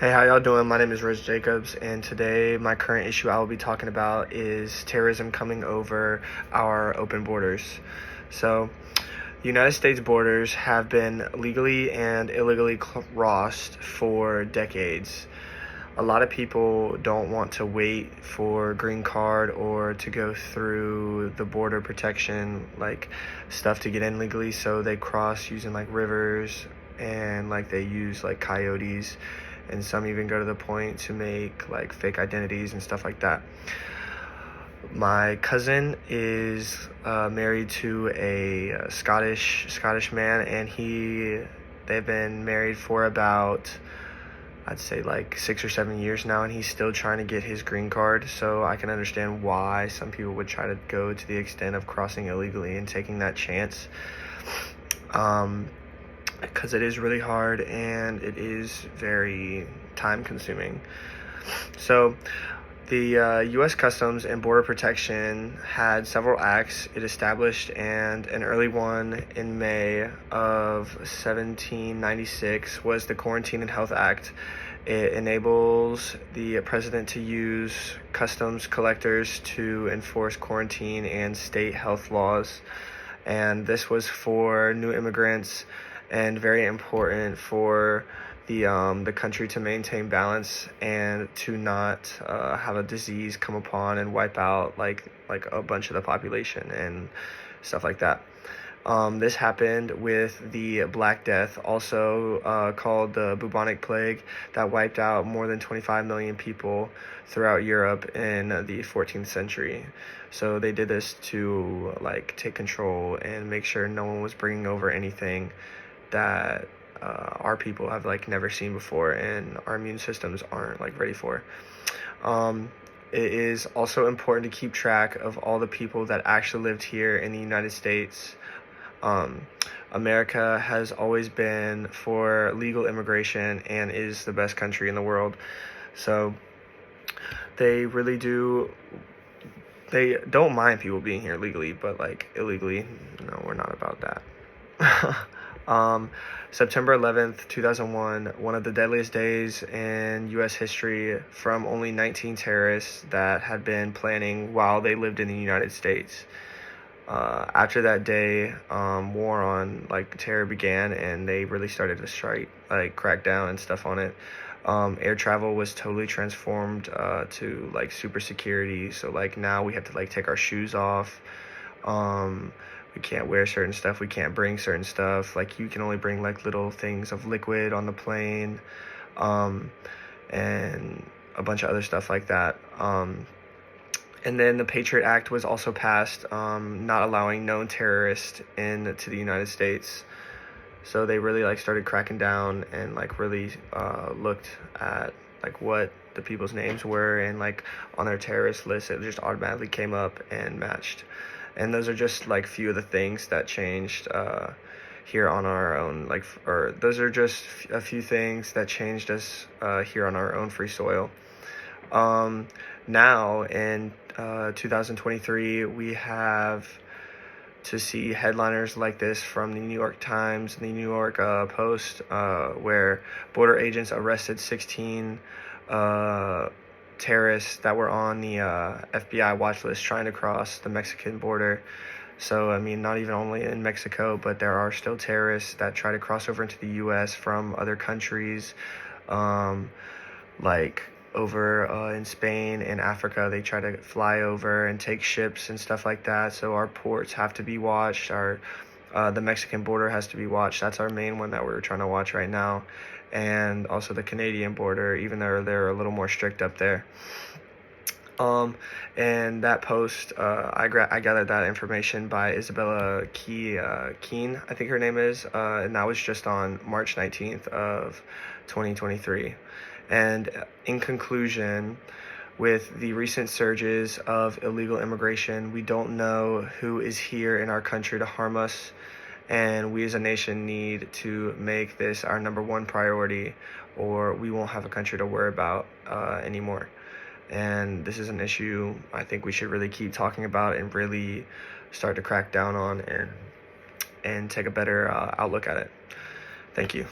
Hey, how y'all doing? My name is Rich Jacobs, and today my current issue I will be talking about is terrorism coming over our open borders. So, the United States borders have been legally and illegally crossed for decades. A lot of people don't want to wait for green card or to go through the border protection, like stuff to get in legally, so they cross using like rivers and like they use like coyotes, and some even go to the point to make like fake identities and stuff like that. My cousin is married to a Scottish man, and they've been married for about, I'd say, like 6 or 7 years now, and he's still trying to get his green card. So I can understand why some people would try to go to the extent of crossing illegally and taking that chance, because it is really hard and it is very time consuming. So the U.S. Customs and Border Protection had several acts it established, and an early one in May of 1796 was the Quarantine and Health Act. It enables the president to use customs collectors to enforce quarantine and state health laws, and this was for new immigrants and very important for the country to maintain balance and to not have a disease come upon and wipe out like a bunch of the population and stuff like that. This happened with the Black Death, also called the bubonic plague, that wiped out more than 25 million people throughout Europe in the 14th century. So they did this to like take control and make sure no one was bringing over anything that our people have like never seen before, and our immune systems aren't like ready for. It is also important to keep track of all the people that actually lived here in the United States. America has always been for legal immigration and is the best country in the world. So they don't mind people being here legally, but like illegally, no, we're not about that. September 11th, 2001, one of the deadliest days in U.S. history, from only 19 terrorists that had been planning while they lived in the United States. After that day, war on like terror began, and they really started to crack down and stuff on it. Air travel was totally transformed to like super security. So like now we have to like take our shoes off. We can't wear certain stuff. We can't bring certain stuff. Like you can only bring like little things of liquid on the plane, and a bunch of other stuff like that. And then the Patriot Act was also passed, not allowing known terrorists into the United States. So they really like started cracking down and like really looked at like what the people's names were, and like on their terrorist list it just automatically came up and matched. And those are just like few of the things that changed here on our own, those are just a few things that changed us here on our own free soil. Now in 2023, we have to see headliners like this from the New York Times and the New York Post, where border agents arrested 16 terrorists that were on the FBI watch list trying to cross the Mexican border. So, I mean, not even only in Mexico, but there are still terrorists that try to cross over into the U.S. from other countries, like over in Spain and Africa. They try to fly over and take ships and stuff like that. So our ports have to be watched. The Mexican border has to be watched. That's our main one that we're trying to watch right now. And also the Canadian border, even though they're a little more strict up there. And that post, I gathered that information by Isabella Keene, I think her name is, and that was just on March 19th of 2023. And in conclusion, with the recent surges of illegal immigration, we don't know who is here in our country to harm us, and we as a nation need to make this our number one priority, or we won't have a country to worry about anymore. And this is an issue I think we should really keep talking about and really start to crack down on and take a better outlook at it. Thank you.